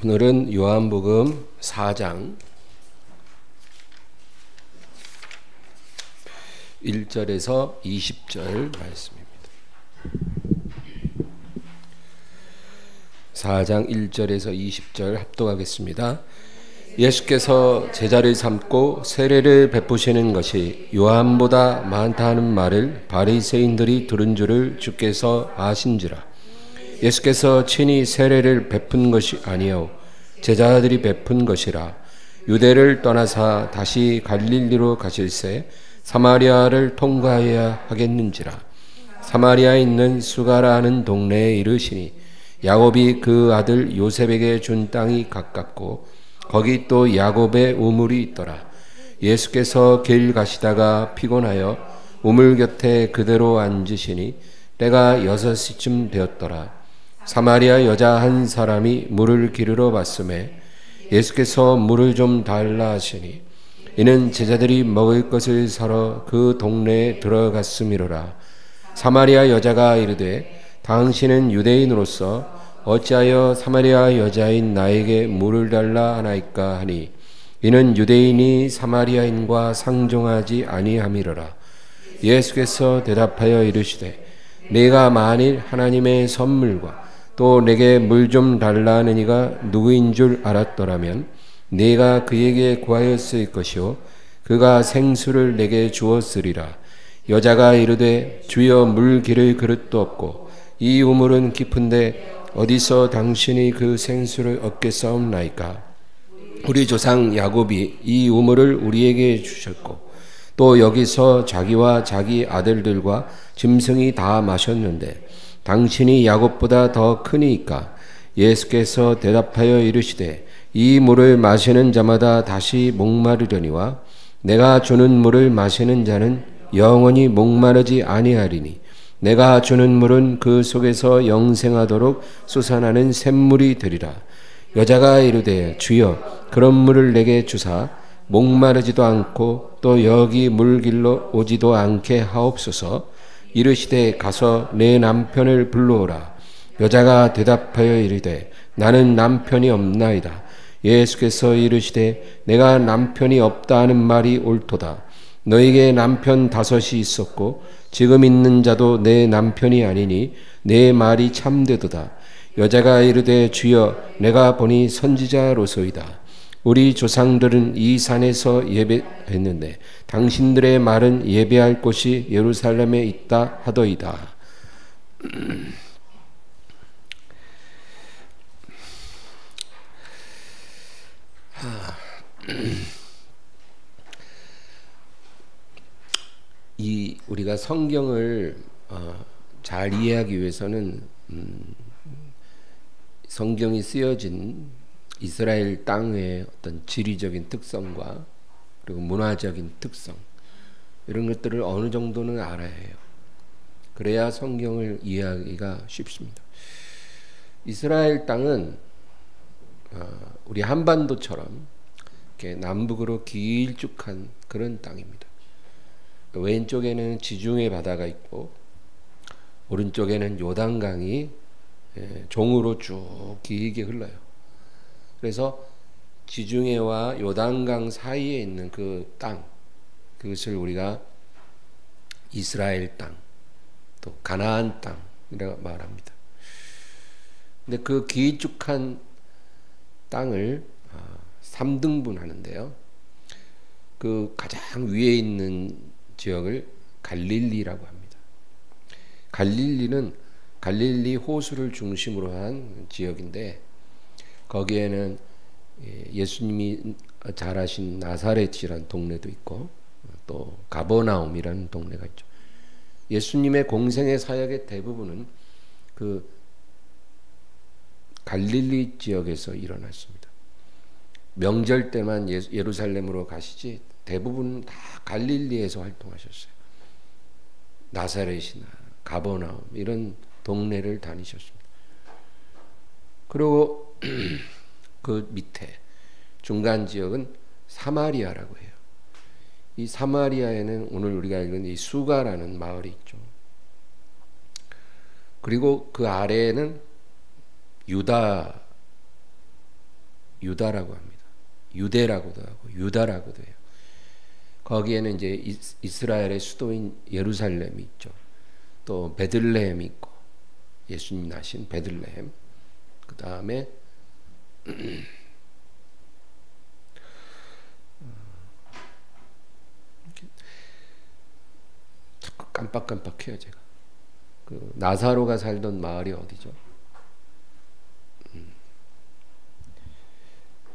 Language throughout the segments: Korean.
오늘은 요한복음 4장 1절에서 20절 말씀입니다. 4장 1절에서 20절 합독하겠습니다. 예수께서 제자를 삼고 세례를 베푸시는 것이 요한보다 많다 하는 말을 바리새인들이 들은 줄을 주께서 아신지라. 예수께서 친히 세례를 베푼 것이 아니요 제자들이 베푼 것이라. 유대를 떠나사 다시 갈릴리로 가실새 사마리아를 통과해야 하겠는지라. 사마리아에 있는 수가라 하는 동네에 이르시니 야곱이 그 아들 요셉에게 준 땅이 가깝고 거기 또 야곱의 우물이 있더라. 예수께서 길 가시다가 피곤하여 우물 곁에 그대로 앉으시니 때가 6시쯤 되었더라. 사마리아 여자 한 사람이 물을 기르러 왔음에 예수께서 물을 좀 달라 하시니 이는 제자들이 먹을 것을 사러 그 동네에 들어갔음이로라. 사마리아 여자가 이르되 당신은 유대인으로서 어찌하여 사마리아 여자인 나에게 물을 달라 하나이까 하니 이는 유대인이 사마리아인과 상종하지 아니함이로라. 예수께서 대답하여 이르시되 내가 만일 하나님의 선물과 또 내게 물 좀 달라 하는 이가 누구인 줄 알았더라면 내가 그에게 구하였을 것이요 그가 생수를 내게 주었으리라. 여자가 이르되 주여 물 기를 그릇도 없고 이 우물은 깊은데 어디서 당신이 그 생수를 얻겠사옵나이까. 우리 조상 야곱이 이 우물을 우리에게 주셨고 또 여기서 자기와 자기 아들들과 짐승이 다 마셨는데 당신이 야곱보다 더 크니까. 예수께서 대답하여 이르시되 이 물을 마시는 자마다 다시 목마르려니와 내가 주는 물을 마시는 자는 영원히 목마르지 아니하리니 내가 주는 물은 그 속에서 영생하도록 솟아나는 샘물이 되리라. 여자가 이르되 주여 그런 물을 내게 주사 목마르지도 않고 또 여기 물길로 오지도 않게 하옵소서. 이르시되 가서 내 남편을 불러오라. 여자가 대답하여 이르되 나는 남편이 없나이다. 예수께서 이르시되 내가 남편이 없다 하는 말이 옳도다. 너에게 남편 5이 있었고 지금 있는 자도 내 남편이 아니니 내 말이 참되도다. 여자가 이르되 주여 내가 보니 선지자로소이다. 우리 조상들은 이 산에서 예배했는데 당신들의 말은 예배할 곳이 예루살렘에 있다 하더이다. 우리가 성경을 잘 이해하기 위해서는 성경이 쓰여진 이스라엘 땅의 어떤 지리적인 특성과 그리고 문화적인 특성 이런 것들을 어느 정도는 알아야 해요. 그래야 성경을 이해하기가 쉽습니다. 이스라엘 땅은 우리 한반도처럼 이렇게 남북으로 길쭉한 그런 땅입니다. 왼쪽에는 지중해 바다가 있고 오른쪽에는 요단강이 종으로 쭉 길게 흘러요. 그래서 지중해와 요단강 사이에 있는 그 땅, 그것을 우리가 이스라엘 땅, 또 가나안 땅이라고 말합니다. 근데 그 길쭉한 땅을 3등분 하는데요. 그 가장 위에 있는 지역을 갈릴리라고 합니다. 갈릴리는 갈릴리 호수를 중심으로 한 지역인데 거기에는 예수님이 자라신 나사렛이라는 동네도 있고 또 가버나움이라는 동네가 있죠. 예수님의 공생의 사역의 대부분은 그 갈릴리 지역에서 일어났습니다. 명절 때만 예루살렘으로 가시지 대부분 다 갈릴리에서 활동하셨어요. 나사렛이나 가버나움 이런 동네를 다니셨습니다. 그리고 그 밑에 중간 지역은 사마리아라고 해요. 이 사마리아에는 오늘 우리가 읽은 이 수가라는 마을이 있죠. 그리고 그 아래에는 유다 유다라고 합니다. 유대라고도 하고 유다라고도 해요. 거기에는 이제 이스라엘의 수도인 예루살렘이 있죠. 또 베들레헴이 있고, 예수님 나신 베들레헴. 그 다음에 자꾸 깜빡깜빡해요 제가. 그 나사로가 살던 마을이 어디죠?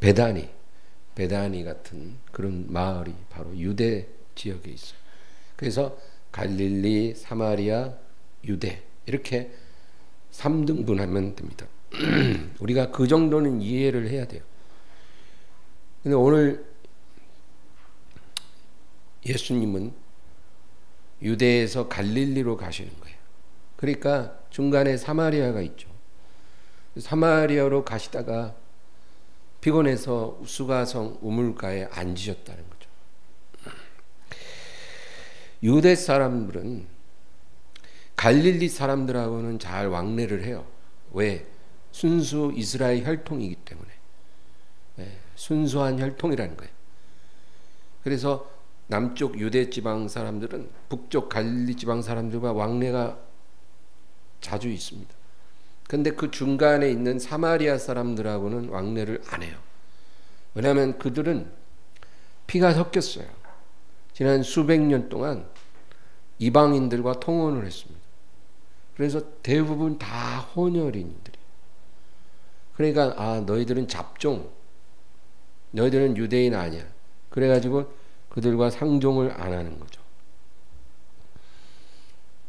베다니 같은 그런 마을이 바로 유대 지역에 있어요. 그래서 갈릴리, 사마리아, 유대 이렇게 3등분하면 됩니다. 우리가 그 정도는 이해를 해야 돼요. 근데 오늘 예수님은 유대에서 갈릴리로 가시는 거예요. 그러니까 중간에 사마리아가 있죠. 사마리아로 가시다가 피곤해서 수가성 우물가에 앉으셨다는 거죠. 유대 사람들은 갈릴리 사람들하고는 잘 왕래를 해요. 왜? 순수 이스라엘 혈통이기 때문에. 네, 순수한 혈통이라는 거예요. 그래서 남쪽 유대 지방 사람들은 북쪽 갈릴리 지방 사람들과 왕래가 자주 있습니다. 근데 그 중간에 있는 사마리아 사람들하고는 왕래를 안 해요. 왜냐하면 그들은 피가 섞였어요. 지난 수백 년 동안 이방인들과 통혼을 했습니다. 그래서 대부분 다 혼혈인들이에요. 그러니까 너희들은 잡종, 너희들은 유대인 아니야. 그래가지고 그들과 상종을 안 하는 거죠.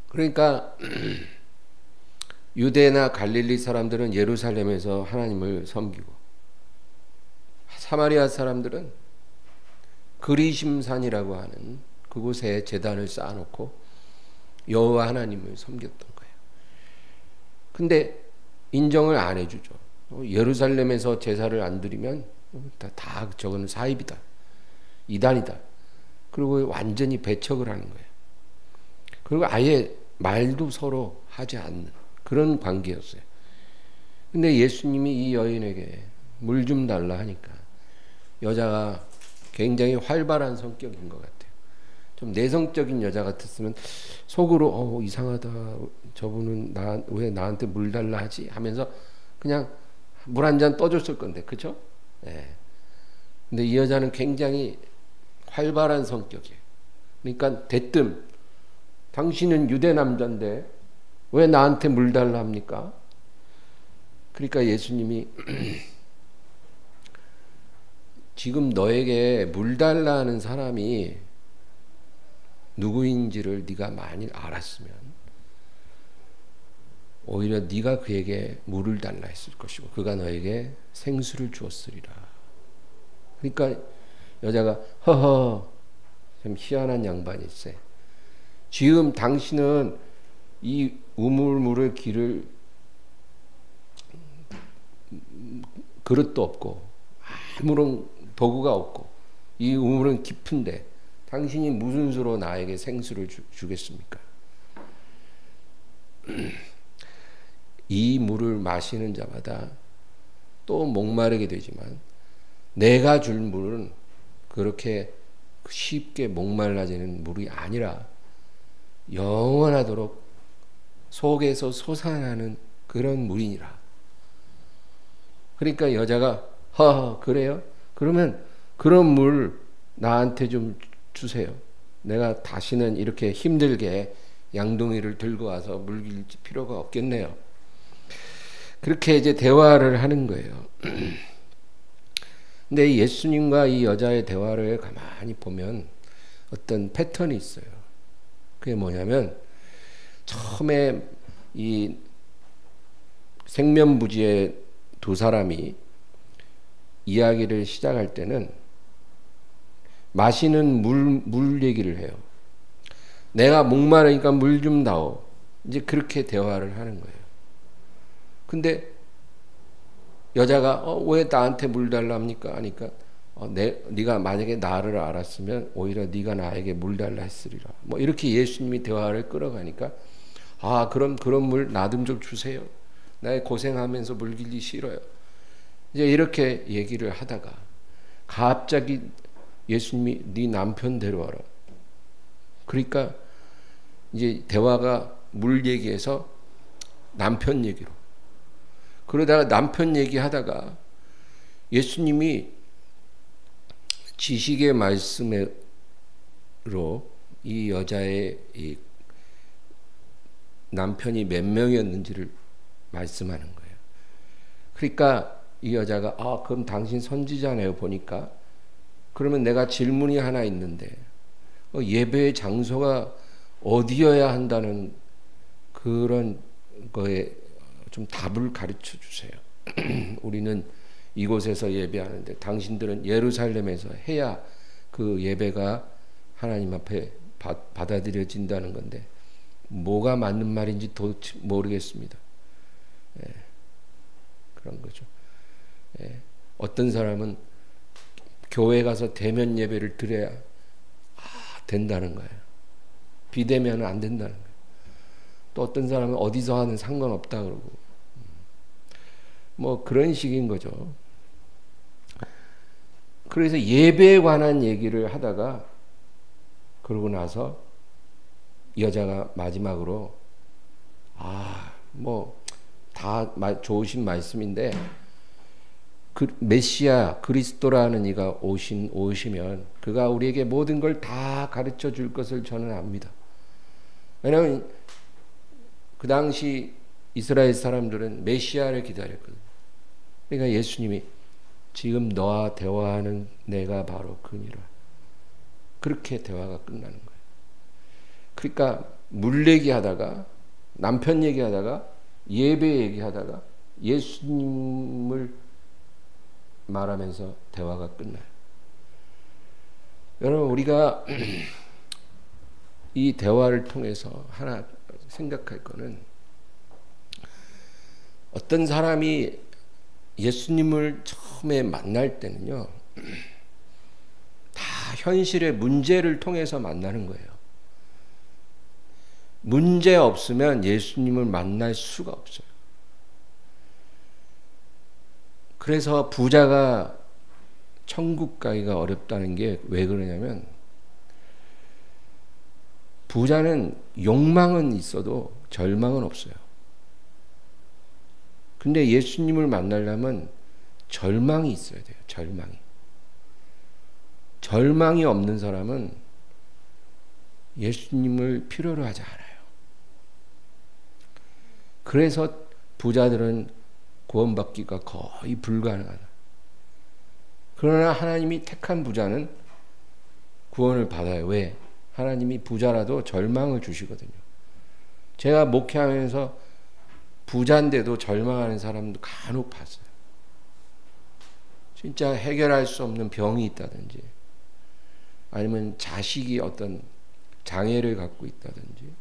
그러니까 유대나 갈릴리 사람들은 예루살렘에서 하나님을 섬기고, 사마리아 사람들은 그리심산이라고 하는 그곳에 제단을 쌓아놓고 여호와 하나님을 섬겼던 거예요. 근데 인정을 안 해주죠. 예루살렘에서 제사를 안 드리면 다 저거는 사입이다, 이단이다. 그리고 완전히 배척을 하는 거예요. 그리고 아예 말도 서로 하지 않는 그런 관계였어요. 근데 예수님이 이 여인에게 물 좀 달라 하니까 여자가 굉장히 활발한 성격인 것 같아요. 좀 내성적인 여자 같았으면 속으로 이상하다, 저분은 왜 나한테 물 달라 하지 하면서 그냥 물 한 잔 떠줬을 건데, 그렇죠? 네. 근데 이 여자는 굉장히 활발한 성격이에요. 그러니까 대뜸 당신은 유대 남자인데 왜 나한테 물 달라 합니까? 그러니까 예수님이 지금 너에게 물 달라 하는 사람이 누구인지를 네가 많이 알았으면 오히려 네가 그에게 물을 달라 했을 것이고 그가 너에게 생수를 주었으리라. 그러니까 여자가 허허, 참 희한한 양반이 있어요. 지금 당신은 이 우물물의 길을 그릇도 없고 아무런 도구가 없고 이 우물은 깊은데 당신이 무슨 수로 나에게 생수를 주겠습니까? 이 물을 마시는 자마다 또 목마르게 되지만 내가 줄 물은 그렇게 쉽게 목말라지는 물이 아니라 영원하도록 속에서 솟아나는 그런 물이니라. 그러니까 여자가 그래요? 그러면 그런 물 나한테 좀 주세요. 내가 다시는 이렇게 힘들게 양동이를 들고 와서 물 길 필요가 없겠네요. 그렇게 이제 대화를 하는 거예요. 근데 예수님과 이 여자의 대화를 가만히 보면 어떤 패턴이 있어요. 그게 뭐냐면 처음에 이 생면부지의 두 사람이 이야기를 시작할 때는 마시는 물 얘기를 해요. 내가 목마르니까 물 좀 다오. 이제 그렇게 대화를 하는 거예요. 근데 여자가 왜 나한테 물 달라 합니까? 하니까 네가 만약에 나를 알았으면 오히려 네가 나에게 물 달라 했으리라. 뭐 이렇게 예수님이 대화를 끌어가니까 그럼 그런 물 나 좀 주세요. 나 고생하면서 물 길기 싫어요. 이제 이렇게 얘기를 하다가 갑자기 예수님이 네 남편 데려와라. 그러니까 이제 대화가 물 얘기에서 남편 얘기로. 그러다가 남편 얘기하다가 예수님이 지식의 말씀으로 이 여자의 이 남편이 몇 명이었는지를 말씀하는 거예요. 그러니까 이 여자가 그럼 당신 선지자네요 보니까. 그러면 내가 질문이 하나 있는데 예배의 장소가 어디여야 한다는 그런 거에 좀 답을 가르쳐 주세요. 우리는 이곳에서 예배하는데 당신들은 예루살렘에서 해야 그 예배가 하나님 앞에 받아들여진다는 건데 뭐가 맞는 말인지 도대체 모르겠습니다. 예, 그런 거죠. 예, 어떤 사람은 교회 가서 대면 예배를 드려야 된다는 거예요. 비대면은 안 된다는 거예요. 또 어떤 사람은 어디서 하는 상관없다 그러고 뭐 그런 식인 거죠. 그래서 예배에 관한 얘기를 하다가 그러고 나서 여자가 마지막으로 뭐 다 좋으신 말씀인데 그 메시아 그리스도라는 이가 오시면 그가 우리에게 모든 걸 다 가르쳐 줄 것을 저는 압니다. 왜냐하면 그 당시 이스라엘 사람들은 메시아를 기다렸거든요. 그러니까 예수님이 지금 너와 대화하는 내가 바로 그니라. 그렇게 대화가 끝나는 거예요. 그러니까 물 얘기하다가 남편 얘기하다가 예배 얘기하다가 예수님을 말하면서 대화가 끝나요. 여러분 우리가 이 대화를 통해서 하나 생각할 거는 어떤 사람이 예수님을 처음에 만날 때는요 다 현실의 문제를 통해서 만나는 거예요. 문제 없으면 예수님을 만날 수가 없어요. 그래서 부자가 천국 가기가 어렵다는 게 왜 그러냐면 부자는 욕망은 있어도 절망은 없어요. 근데 예수님을 만나려면 절망이 있어야 돼요. 절망이 없는 사람은 예수님을 필요로 하지 않아요. 그래서 부자들은 구원받기가 거의 불가능하다. 그러나 하나님이 택한 부자는 구원을 받아요. 왜? 하나님이 부자라도 절망을 주시거든요. 제가 목회하면서 부자인데도 절망하는 사람도 간혹 봤어요. 진짜 해결할 수 없는 병이 있다든지 아니면 자식이 어떤 장애를 갖고 있다든지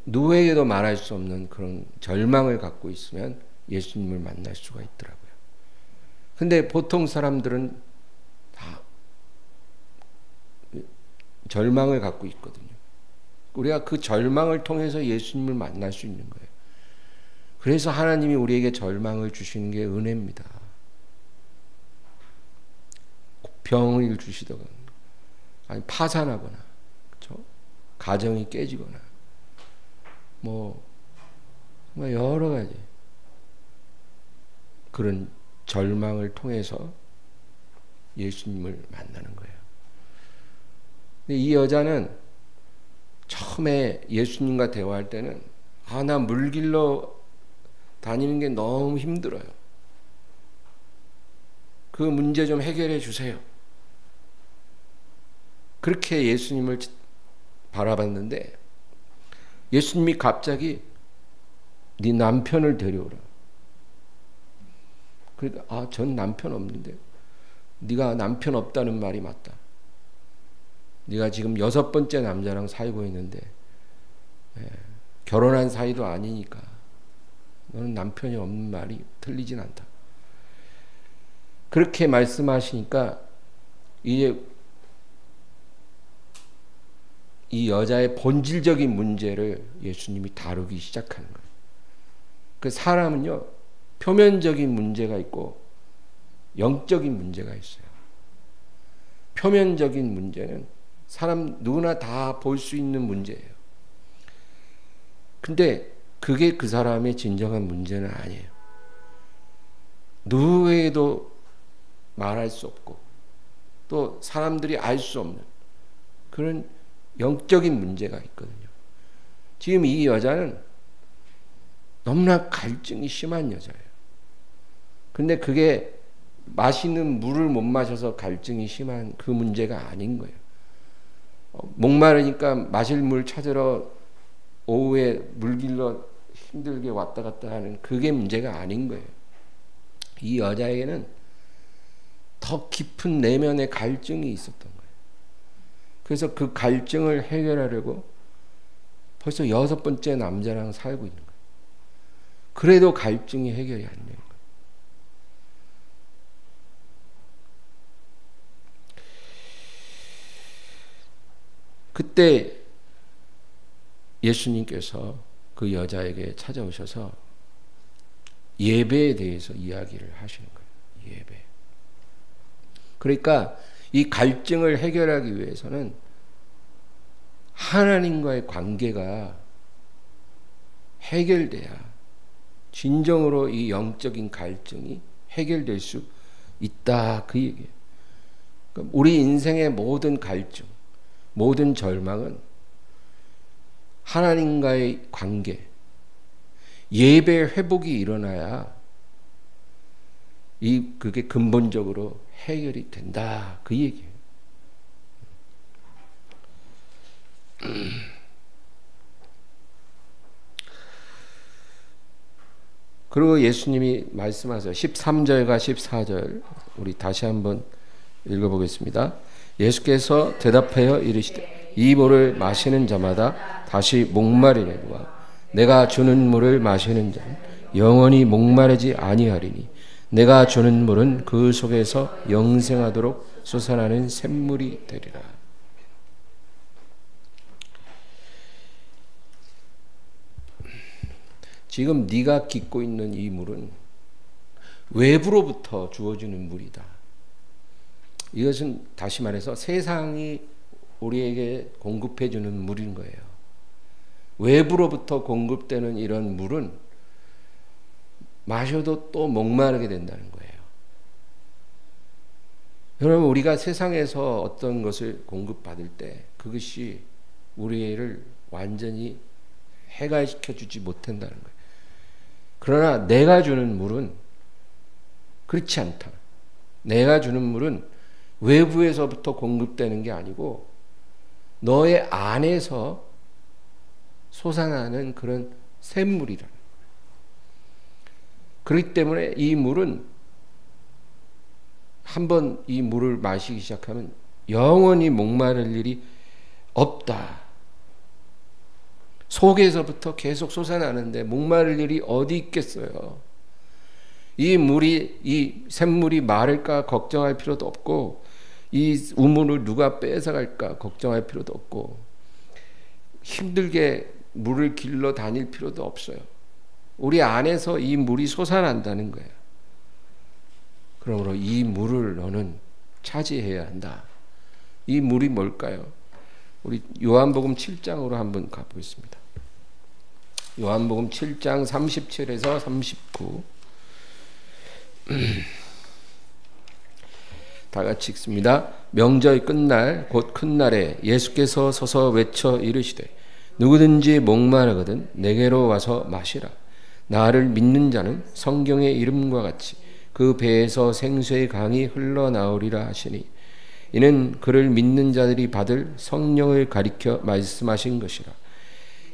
누구에게도 말할 수 없는 그런 절망을 갖고 있으면 예수님을 만날 수가 있더라고요. 근데 보통 사람들은 다 절망을 갖고 있거든요. 우리가 그 절망을 통해서 예수님을 만날 수 있는 거예요. 그래서 하나님이 우리에게 절망을 주시는 게 은혜입니다. 병을 주시거나 아니 파산하거나 그렇죠? 가정이 깨지거나 뭐 여러 가지 그런 절망을 통해서 예수님을 만나는 거예요. 근데 이 여자는 처음에 예수님과 대화할 때는 나 물길로 다니는 게 너무 힘들어요. 그 문제 좀 해결해 주세요. 그렇게 예수님을 바라봤는데 예수님이 갑자기 네 남편을 데려오라. 그러니까 전 남편 없는데. 네가 남편 없다는 말이 맞다. 네가 지금 6번째 남자랑 살고 있는데 결혼한 사이도 아니니까 너는 남편이 없는 말이 틀리진 않다. 그렇게 말씀하시니까 이제 이 여자의 본질적인 문제를 예수님이 다루기 시작하는 거예요. 그 사람은요, 표면적인 문제가 있고 영적인 문제가 있어요. 표면적인 문제는 사람 누구나 다 볼 수 있는 문제예요. 근데 그게 그 사람의 진정한 문제는 아니에요. 누구에게도 말할 수 없고 또 사람들이 알 수 없는 그런 영적인 문제가 있거든요. 지금 이 여자는 너무나 갈증이 심한 여자예요. 근데 그게 마시는 물을 못 마셔서 갈증이 심한 그 문제가 아닌 거예요. 목마르니까 마실 물 찾으러 오후에 물 길러 힘들게 왔다 갔다 하는 그게 문제가 아닌 거예요. 이 여자에게는 더 깊은 내면의 갈증이 있었던 거예요. 그래서 그 갈증을 해결하려고 벌써 6번째 남자랑 살고 있는 거예요. 그래도 갈증이 해결이 안 되는 거예요. 그때 예수님께서 그 여자에게 찾아오셔서 예배에 대해서 이야기를 하시는 거예요. 예배. 그러니까 이 갈증을 해결하기 위해서는 하나님과의 관계가 해결돼야 진정으로 이 영적인 갈증이 해결될 수 있다, 그 얘기예요. 그러니까 우리 인생의 모든 갈증, 모든 절망은 하나님과의 관계, 예배 회복이 일어나야 그게 근본적으로 해결이 된다, 그 얘기예요. 그리고 예수님이 말씀하세요. 13절과 14절 우리 다시 한번 읽어보겠습니다. 예수께서 대답하여 이르시되 이 물을 마시는 자마다 다시 목마르려니와 내가 주는 물을 마시는 자는 영원히 목마르지 아니하리니 내가 주는 물은 그 속에서 영생하도록 솟아나는 샘물이 되리라. 지금 네가 깃고 있는 이 물은 외부로부터 주어지는 물이다. 이것은 다시 말해서 세상이 우리에게 공급해 주는 물인 거예요. 외부로부터 공급되는 이런 물은 마셔도 또 목마르게 된다는 거예요. 여러분, 우리가 세상에서 어떤 것을 공급받을 때 그것이 우리를 완전히 해결시켜 주지 못한다는 거예요. 그러나 내가 주는 물은 그렇지 않다. 내가 주는 물은 외부에서부터 공급되는 게 아니고 너의 안에서 솟아나는 그런 샘물이라는 거예요. 그렇기 때문에 이 물은 한번 이 물을 마시기 시작하면 영원히 목마를 일이 없다. 속에서부터 계속 솟아나는데 목마를 일이 어디 있겠어요. 이 샘물이 마를까 걱정할 필요도 없고 이 우물을 누가 뺏어갈까 걱정할 필요도 없고 힘들게 물을 길러 다닐 필요도 없어요. 우리 안에서 이 물이 솟아난다는 거예요. 그러므로 이 물을 너는 차지해야 한다. 이 물이 뭘까요? 우리 요한복음 7장으로 한번 가보겠습니다. 요한복음 7장 37에서 39 다 같이 읽습니다. 명절 끝날 곧 큰 날에 예수께서 서서 외쳐 이르시되 누구든지 목마르거든 내게로 와서 마시라. 나를 믿는 자는 성경의 이름과 같이 그 배에서 생수의 강이 흘러나오리라 하시니 이는 그를 믿는 자들이 받을 성령을 가리켜 말씀하신 것이라.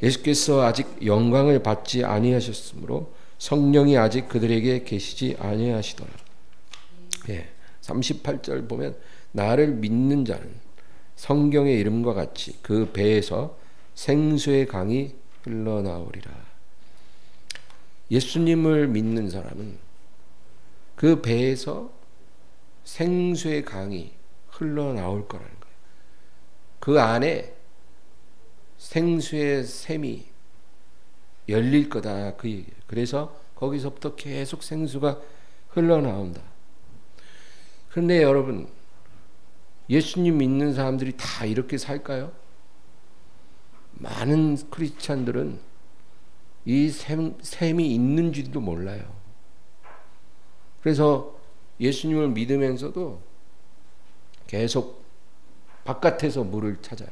예수께서 아직 영광을 받지 아니하셨으므로 성령이 아직 그들에게 계시지 아니하시더라. 38절 보면 나를 믿는 자는 성경의 이름과 같이 그 배에서 생수의 강이 흘러나오리라. 예수님을 믿는 사람은 그 배에서 생수의 강이 흘러나올 거라는 거예요. 그 안에 생수의 샘이 열릴 거다, 그 얘기예요. 그래서 거기서부터 계속 생수가 흘러나온다. 그런데 여러분, 예수님 믿는 사람들이 다 이렇게 살까요? 많은 크리스찬들은 이 샘이 있는지도 몰라요. 그래서 예수님을 믿으면서도 계속 바깥에서 물을 찾아요.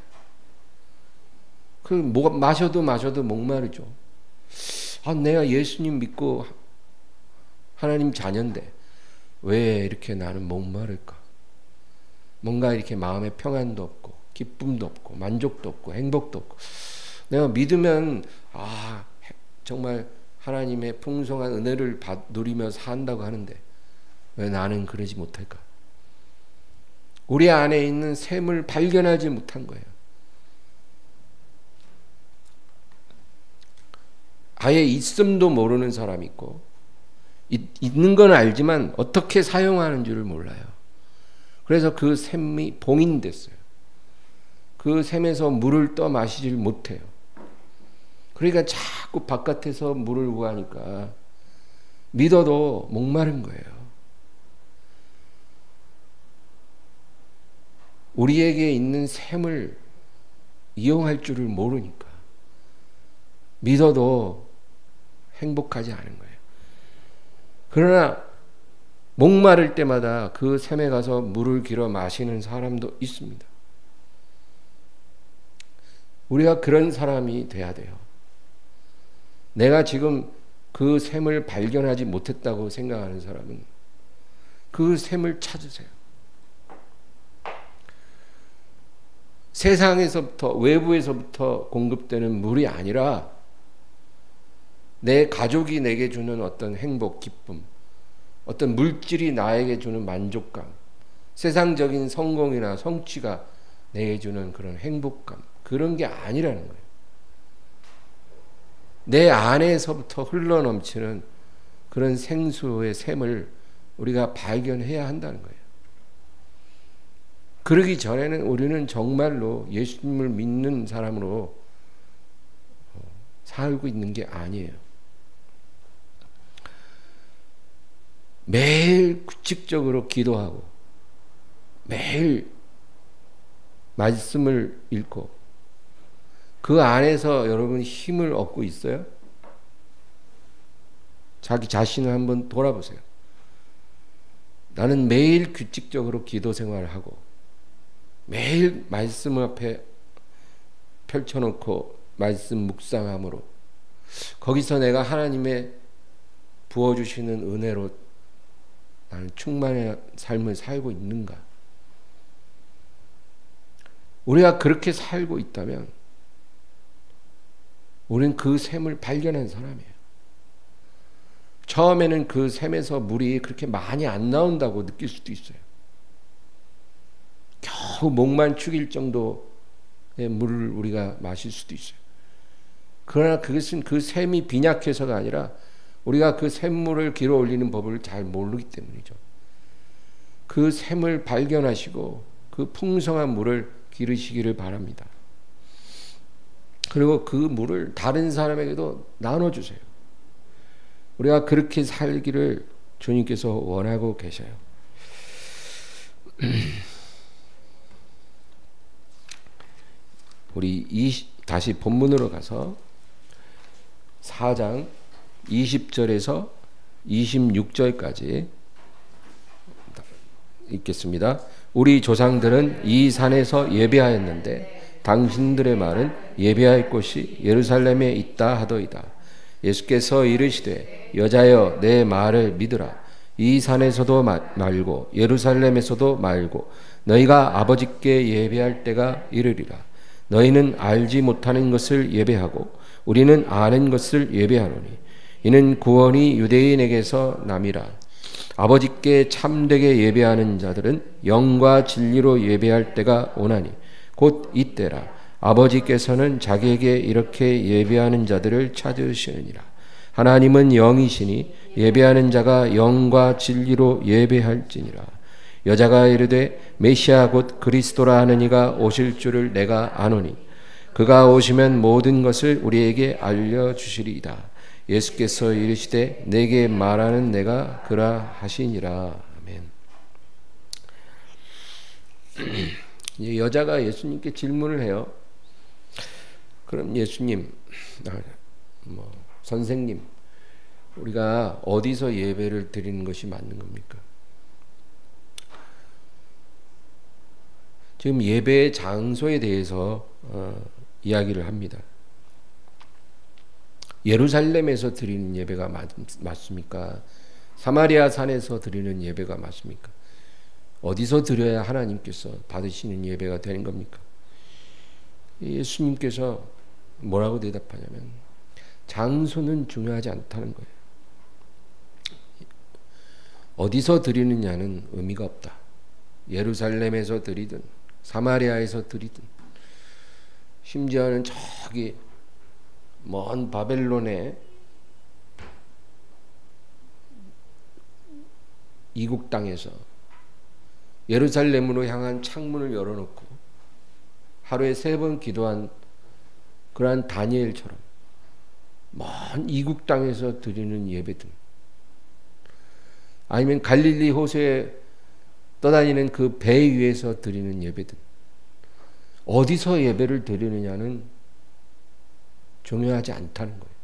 마셔도 목마르죠. 내가 예수님 믿고 하나님 자녀인데 왜 이렇게 나는 목마를까? 뭔가 이렇게 마음에 평안도 없고 기쁨도 없고 만족도 없고 행복도 없고, 내가 믿으면 정말 하나님의 풍성한 은혜를 누리며 산다고 하는데 왜 나는 그러지 못할까? 우리 안에 있는 샘을 발견하지 못한 거예요. 아예 있음도 모르는 사람이 있고, 있는 건 알지만 어떻게 사용하는 줄을 몰라요. 그래서 그 샘이 봉인됐어요. 그 샘에서 물을 떠 마시질 못해요. 그러니까 자꾸 바깥에서 물을 구하니까 믿어도 목마른 거예요. 우리에게 있는 샘을 이용할 줄을 모르니까 믿어도 행복하지 않은 거예요. 그러나 목마를 때마다 그 샘에 가서 물을 길어 마시는 사람도 있습니다. 우리가 그런 사람이 돼야 돼요. 내가 지금 그 샘을 발견하지 못했다고 생각하는 사람은 그 샘을 찾으세요. 세상에서부터, 외부에서부터 공급되는 물이 아니라 내 가족이 내게 주는 어떤 행복, 기쁨, 어떤 물질이 나에게 주는 만족감, 세상적인 성공이나 성취가 내게 주는 그런 행복감, 그런 게 아니라는 거예요. 내 안에서부터 흘러넘치는 그런 생수의 샘을 우리가 발견해야 한다는 거예요. 그러기 전에는 우리는 정말로 예수님을 믿는 사람으로 살고 있는 게 아니에요. 매일 규칙적으로 기도하고 매일 말씀을 읽고 그 안에서 여러분 힘을 얻고 있어요? 자기 자신을 한번 돌아보세요. 나는 매일 규칙적으로 기도 생활을 하고 매일 말씀 앞에 펼쳐놓고 말씀 묵상함으로 거기서 내가 하나님의 부어주시는 은혜로 나는 충만한 삶을 살고 있는가? 우리가 그렇게 살고 있다면 우리는 그 샘을 발견한 사람이에요. 처음에는 그 샘에서 물이 그렇게 많이 안 나온다고 느낄 수도 있어요. 겨우 목만 축일 정도의 물을 우리가 마실 수도 있어요. 그러나 그것은 그 샘이 빈약해서가 아니라 우리가 그 샘물을 길어 올리는 법을 잘 모르기 때문이죠. 그 샘을 발견하시고 그 풍성한 물을 기르시기를 바랍니다. 그리고 그 물을 다른 사람에게도 나눠주세요. 우리가 그렇게 살기를 주님께서 원하고 계셔요. 우리 다시 본문으로 가서 4장 20절에서 26절까지 읽겠습니다. 우리 조상들은 이 산에서 예배하였는데 당신들의 말은 예배할 곳이 예루살렘에 있다 하더이다. 예수께서 이르시되 여자여 내 말을 믿으라. 이 산에서도 말고 예루살렘에서도 말고 너희가 아버지께 예배할 때가 이르리라. 너희는 알지 못하는 것을 예배하고 우리는 아는 것을 예배하노니 이는 구원이 유대인에게서 남이라. 아버지께 참되게 예배하는 자들은 영과 진리로 예배할 때가 오나니 곧 이때라. 아버지께서는 자기에게 이렇게 예배하는 자들을 찾으시느니라. 하나님은 영이시니 예배하는 자가 영과 진리로 예배할지니라. 여자가 이르되 메시아 곧 그리스도라 하는 이가 오실 줄을 내가 아노니 그가 오시면 모든 것을 우리에게 알려주시리이다. 예수께서 이르시되 내게 말하는 내가 그라 하시니라. 아멘. 여자가 예수님께 질문을 해요. 그럼 예수님, 선생님, 우리가 어디서 예배를 드리는 것이 맞는 겁니까? 지금 예배의 장소에 대해서 이야기를 합니다. 예루살렘에서 드리는 예배가 맞습니까? 사마리아 산에서 드리는 예배가 맞습니까? 어디서 드려야 하나님께서 받으시는 예배가 되는 겁니까? 예수님께서 뭐라고 대답하냐면 장소는 중요하지 않다는 거예요. 어디서 드리느냐는 의미가 없다. 예루살렘에서 드리든 사마리아에서 드리든 심지어는 저기 먼 바벨론의 이국 땅에서 예루살렘으로 향한 창문을 열어놓고 하루에 3번 기도한 그러한 다니엘처럼 먼 이국 땅에서 드리는 예배든 아니면 갈릴리 호수에 떠다니는 그 배 위에서 드리는 예배든 어디서 예배를 드리느냐는 중요하지 않다는 거예요.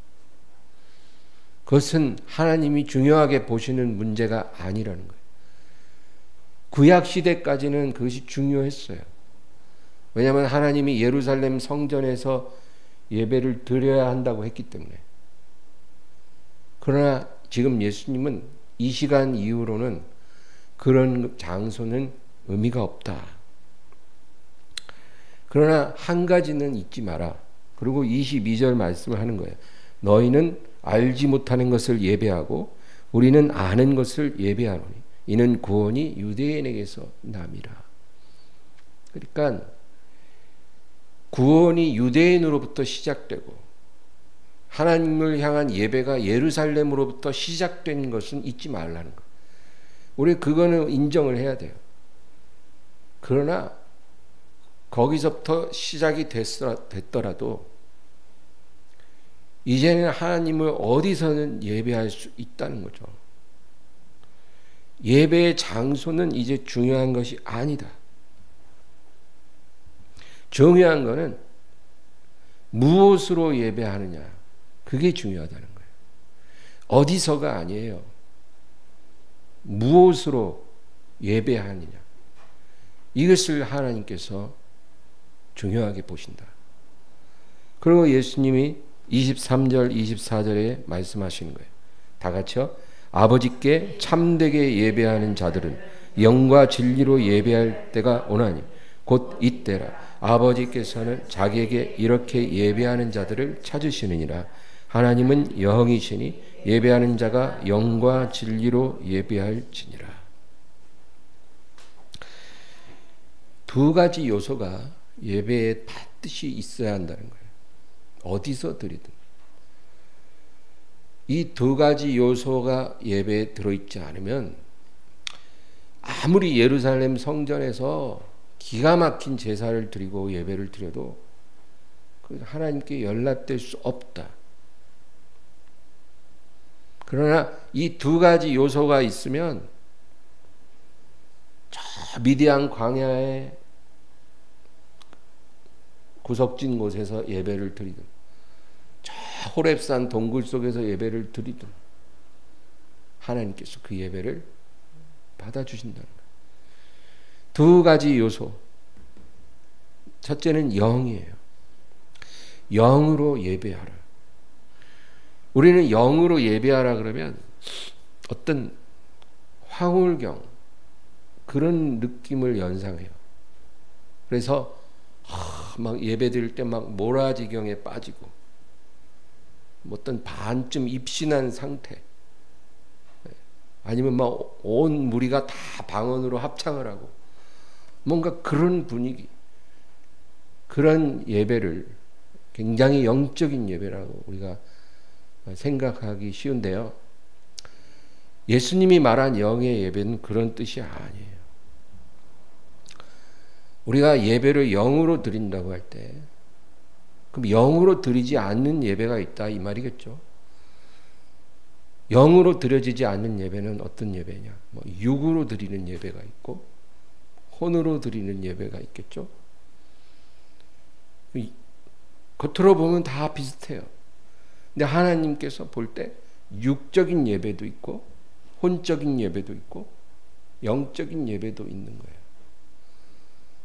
그것은 하나님이 중요하게 보시는 문제가 아니라는 거예요. 구약 시대까지는 그것이 중요했어요. 왜냐하면 하나님이 예루살렘 성전에서 예배를 드려야 한다고 했기 때문에. 그러나 지금 예수님은 이 시간 이후로는 그런 장소는 의미가 없다. 그러나 한 가지는 잊지 마라. 그리고 22절 말씀을 하는 거예요. 너희는 알지 못하는 것을 예배하고 우리는 아는 것을 예배하노니 이는 구원이 유대인에게서 남이라. 그러니까 구원이 유대인으로부터 시작되고 하나님을 향한 예배가 예루살렘으로부터 시작된 것은 잊지 말라는 거. 우리 그거는 인정을 해야 돼요. 그러나 거기서부터 시작이 됐더라도 이제는 하나님을 어디서는 예배할 수 있다는 거죠. 예배의 장소는 이제 중요한 것이 아니다. 중요한 것은 무엇으로 예배하느냐. 그게 중요하다는 거예요. 어디서가 아니에요. 무엇으로 예배하느냐. 이것을 하나님께서 중요하게 보신다. 그리고 예수님이 23절, 24절에 말씀하시는 거예요. 다 같이요. 아버지께 참되게 예배하는 자들은 영과 진리로 예배할 때가 오나니 곧 이때라. 아버지께서는 자기에게 이렇게 예배하는 자들을 찾으시느니라. 하나님은 영이시니 예배하는 자가 영과 진리로 예배할지니라. 두 가지 요소가 예배에 반드시 있어야 한다는 거예요. 어디서 드리든. 이 두 가지 요소가 예배에 들어있지 않으면 아무리 예루살렘 성전에서 기가 막힌 제사를 드리고 예배를 드려도 하나님께 연락될 수 없다. 그러나 이 두 가지 요소가 있으면 저 미디안 광야의 구석진 곳에서 예배를 드리든 저 호렙산 동굴 속에서 예배를 드리든 하나님께서 그 예배를 받아주신다는 거예요. 두 가지 요소. 첫째는 영이에요. 영으로 예배하라. 우리는 영으로 예배하라 그러면 어떤 황홀경 그런 느낌을 연상해요. 그래서 막 예배 드릴 때 막 모라지경에 빠지고 어떤 반쯤 입신한 상태 아니면 막 온 무리가 다 방언으로 합창을 하고 뭔가 그런 분위기 그런 예배를 굉장히 영적인 예배라고 우리가 생각하기 쉬운데요. 예수님이 말한 영의 예배는 그런 뜻이 아니에요. 우리가 예배를 영으로 드린다고 할 때 그럼 영으로 드리지 않는 예배가 있다 이 말이겠죠. 영으로 드려지지 않는 예배는 어떤 예배냐? 뭐 육으로 드리는 예배가 있고 혼으로 드리는 예배가 있겠죠. 겉으로 보면 다 비슷해요. 근데 하나님께서 볼 때 육적인 예배도 있고 혼적인 예배도 있고 영적인 예배도 있는 거예요.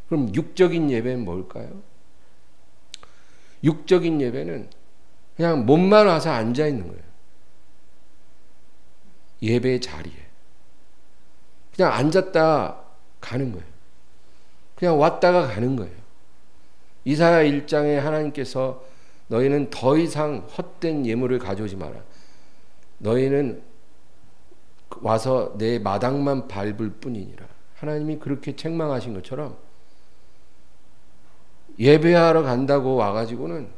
그럼 육적인 예배는 뭘까요? 육적인 예배는 그냥 몸만 와서 앉아 있는 거예요. 예배의 자리에. 그냥 앉았다 가는 거예요. 그냥 왔다가 가는 거예요. 이사야 1장에 하나님께서 너희는 더 이상 헛된 예물을 가져오지 마라. 너희는 와서 내 마당만 밟을 뿐이니라. 하나님이 그렇게 책망하신 것처럼 예배하러 간다고 와가지고는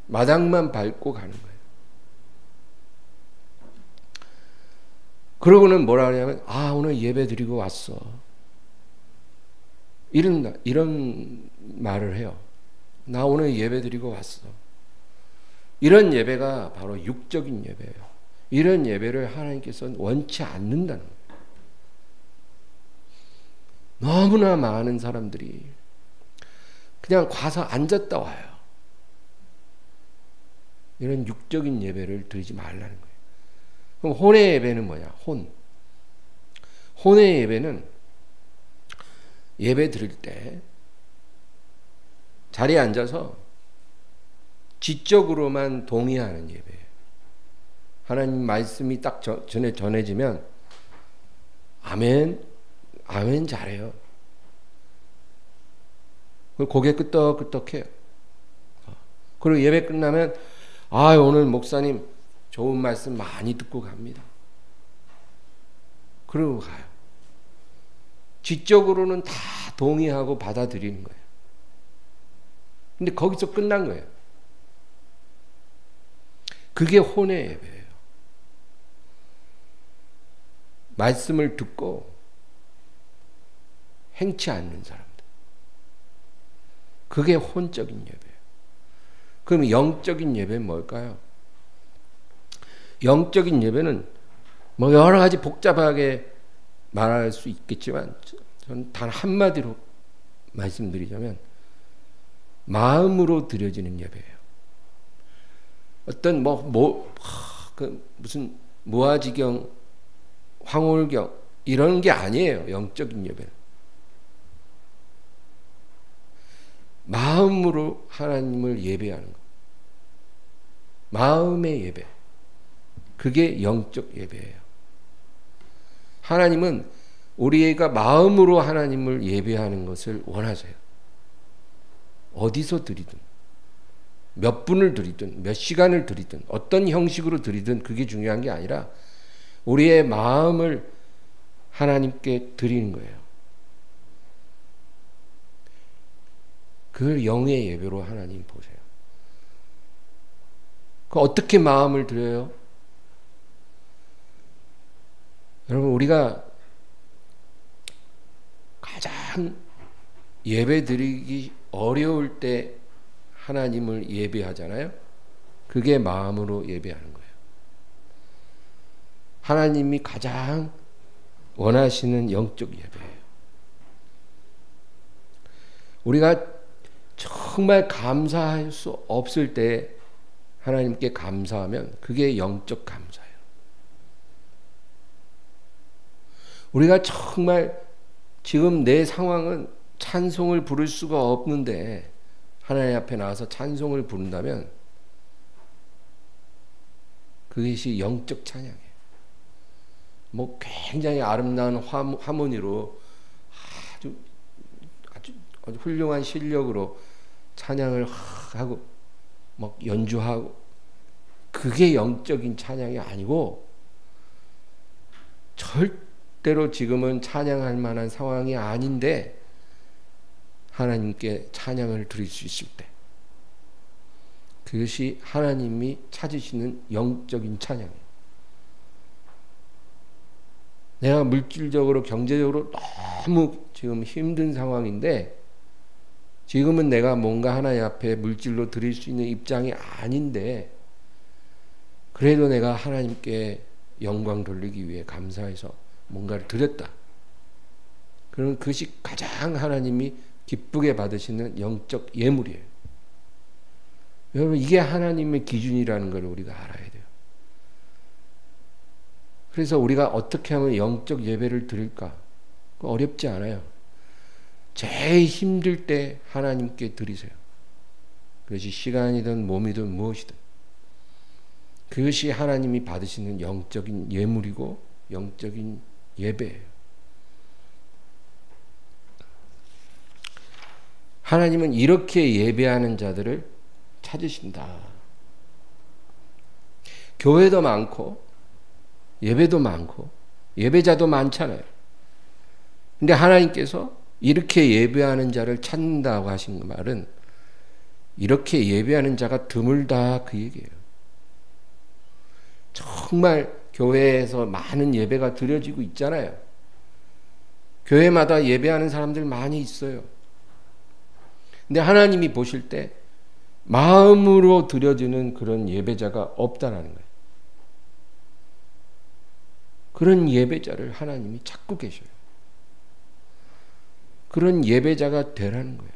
마당만 밟고 가는 거예요. 그러고는 뭐라 하냐면 오늘 예배 드리고 왔어. 이런 말을 해요. 나 오늘 예배 드리고 왔어. 이런 예배가 바로 육적인 예배예요. 이런 예배를 하나님께서는 원치 않는다는 거예요. 너무나 많은 사람들이 그냥 가서 앉았다 와요. 이런 육적인 예배를 드리지 말라는 거예요. 그럼 혼의 예배는 뭐냐? 혼의 예배는 예배 드릴 때 자리에 앉아서 지적으로만 동의하는 예배예요. 하나님 말씀이 딱 전해지면 아멘 잘해요. 고개 끄덕끄덕해요. 그리고 예배 끝나면 오늘 목사님 좋은 말씀 많이 듣고 갑니다. 그러고 가요. 지적으로는 다 동의하고 받아들이는 거예요. 근데 거기서 끝난 거예요. 그게 혼의 예배예요. 말씀을 듣고 행치 않는 사람들. 그게 혼적인 예배예요. 그럼 영적인 예배는 뭘까요? 영적인 예배는 뭐 여러 가지 복잡하게 말할 수 있겠지만 저는 단 한마디로 말씀드리자면 마음으로 드려지는 예배예요. 어떤 무슨 무아지경, 황홀경 이런 게 아니에요. 영적인 예배는 마음으로 하나님을 예배하는 것. 마음의 예배. 그게 영적 예배예요. 하나님은 우리가 마음으로 하나님을 예배하는 것을 원하세요. 어디서 드리든 몇 분을 드리든 몇 시간을 드리든 어떤 형식으로 드리든 그게 중요한 게 아니라 우리의 마음을 하나님께 드리는 거예요. 그걸 영의 예배로 하나님 보세요. 그 어떻게 마음을 드려요? 여러분 우리가 가장 예배 드리기 어려울 때 하나님을 예배하잖아요. 그게 마음으로 예배하는 거예요. 하나님이 가장 원하시는 영적 예배예요. 우리가 정말 감사할 수 없을 때 하나님께 감사하면 그게 영적 감사예요. 우리가 정말 지금 내 상황은 찬송을 부를 수가 없는데 하나님 앞에 나와서 찬송을 부른다면 그것이 영적 찬양이에요. 뭐 굉장히 아름다운 하모니로 아주 훌륭한 실력으로 찬양을 하고 막 연주하고 그게 영적인 찬양이 아니고 절대로 지금은 찬양할 만한 상황이 아닌데 하나님께 찬양을 드릴 수 있을 때 그것이 하나님이 찾으시는 영적인 찬양이에요. 내가 물질적으로 경제적으로 너무 지금 힘든 상황인데 지금은 내가 뭔가 하나님 앞에 물질로 드릴 수 있는 입장이 아닌데 그래도 내가 하나님께 영광 돌리기 위해 감사해서 뭔가를 드렸다. 그럼 그것이 가장 하나님이 기쁘게 받으시는 영적 예물이에요. 여러분, 이게 하나님의 기준이라는 걸 우리가 알아야 돼요. 그래서 우리가 어떻게 하면 영적 예배를 드릴까? 어렵지 않아요. 제일 힘들 때 하나님께 드리세요. 그것이 시간이든 몸이든 무엇이든. 그것이 하나님이 받으시는 영적인 예물이고 영적인 예배예요. 하나님은 이렇게 예배하는 자들을 찾으신다. 교회도 많고 예배도 많고 예배자도 많잖아요. 근데 하나님께서 이렇게 예배하는 자를 찾는다고 하신 말은 이렇게 예배하는 자가 드물다 그 얘기예요. 정말 교회에서 많은 예배가 드려지고 있잖아요. 교회마다 예배하는 사람들 많이 있어요. 근데 하나님이 보실 때 마음으로 드려지는 그런 예배자가 없다라는 거예요. 그런 예배자를 하나님이 찾고 계셔요. 그런 예배자가 되라는 거예요.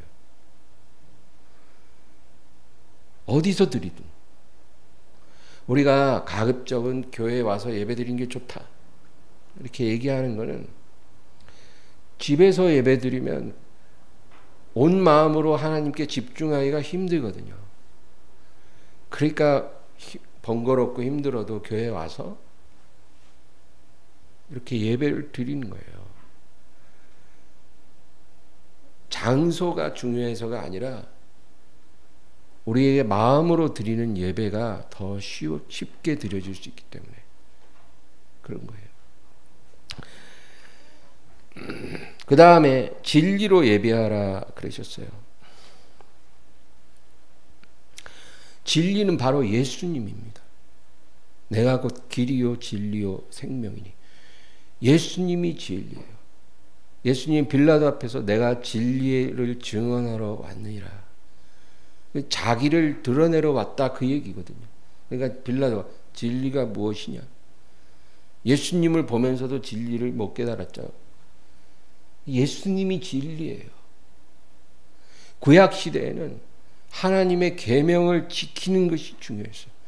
어디서 드리든. 우리가 가급적은 교회에 와서 예배 드리는 게 좋다. 이렇게 얘기하는 거는 집에서 예배 드리면 온 마음으로 하나님께 집중하기가 힘들거든요. 그러니까 번거롭고 힘들어도 교회에 와서 이렇게 예배를 드리는 거예요. 장소가 중요해서가 아니라 우리에게 마음으로 드리는 예배가 더 쉽게 드려질 수 있기 때문에 그런 거예요. 그 다음에 진리로 예배하라 그러셨어요. 진리는 바로 예수님입니다. 내가 곧 길이요 진리요 생명이니. 예수님이 진리예요. 예수님 빌라도 앞에서 내가 진리를 증언하러 왔느니라. 자기를 드러내러 왔다 그 얘기거든요. 그러니까 빌라도가 진리가 무엇이냐. 예수님을 보면서도 진리를 못 깨달았죠. 예수님이 진리예요. 구약 시대에는 하나님의 계명을 지키는 것이 중요했어요.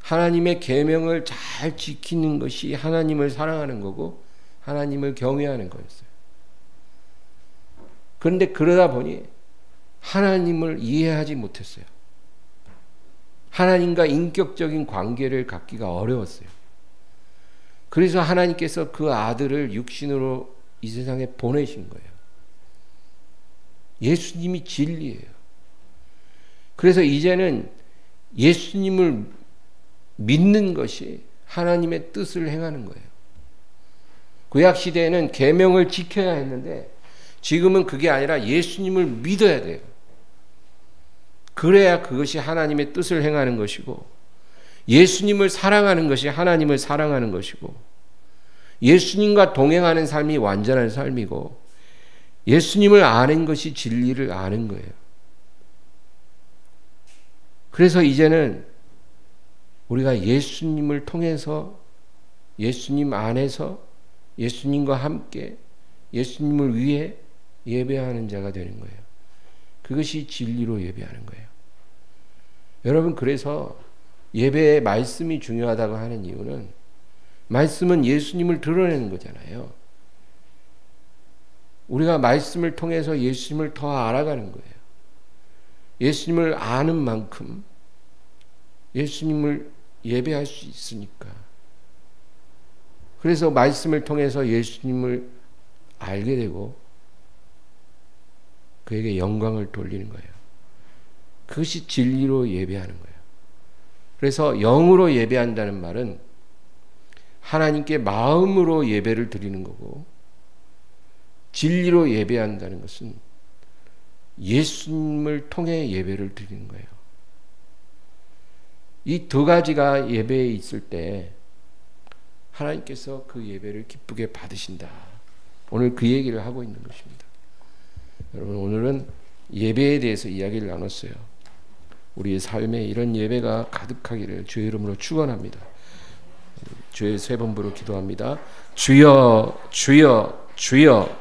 하나님의 계명을 잘 지키는 것이 하나님을 사랑하는 거고 하나님을 경외하는 거였어요. 그런데 그러다 보니 하나님을 이해하지 못했어요. 하나님과 인격적인 관계를 갖기가 어려웠어요. 그래서 하나님께서 그 아들을 육신으로 이 세상에 보내신 거예요. 예수님이 진리예요. 그래서 이제는 예수님을 믿는 것이 하나님의 뜻을 행하는 거예요. 구약 시대에는 계명을 지켜야 했는데 지금은 그게 아니라 예수님을 믿어야 돼요. 그래야 그것이 하나님의 뜻을 행하는 것이고 예수님을 사랑하는 것이 하나님을 사랑하는 것이고 예수님과 동행하는 삶이 완전한 삶이고 예수님을 아는 것이 진리를 아는 거예요. 그래서 이제는 우리가 예수님을 통해서 예수님 안에서 예수님과 함께 예수님을 위해 예배하는 자가 되는 거예요. 그것이 진리로 예배하는 거예요. 여러분, 그래서 예배의 말씀이 중요하다고 하는 이유는 말씀은 예수님을 드러내는 거잖아요. 우리가 말씀을 통해서 예수님을 더 알아가는 거예요. 예수님을 아는 만큼 예수님을 예배할 수 있으니까. 그래서 말씀을 통해서 예수님을 알게 되고 그에게 영광을 돌리는 거예요. 그것이 진리로 예배하는 거예요. 그래서 영으로 예배한다는 말은 하나님께 마음으로 예배를 드리는 거고 진리로 예배한다는 것은 예수님을 통해 예배를 드리는 거예요. 이 두 가지가 예배에 있을 때 하나님께서 그 예배를 기쁘게 받으신다. 오늘 그 얘기를 하고 있는 것입니다. 여러분, 오늘은 예배에 대해서 이야기를 나눴어요. 우리의 삶에 이런 예배가 가득하기를 주의 이름으로 축원합니다. 주의 세 번 부르 기도합니다. 주여 주여 주여.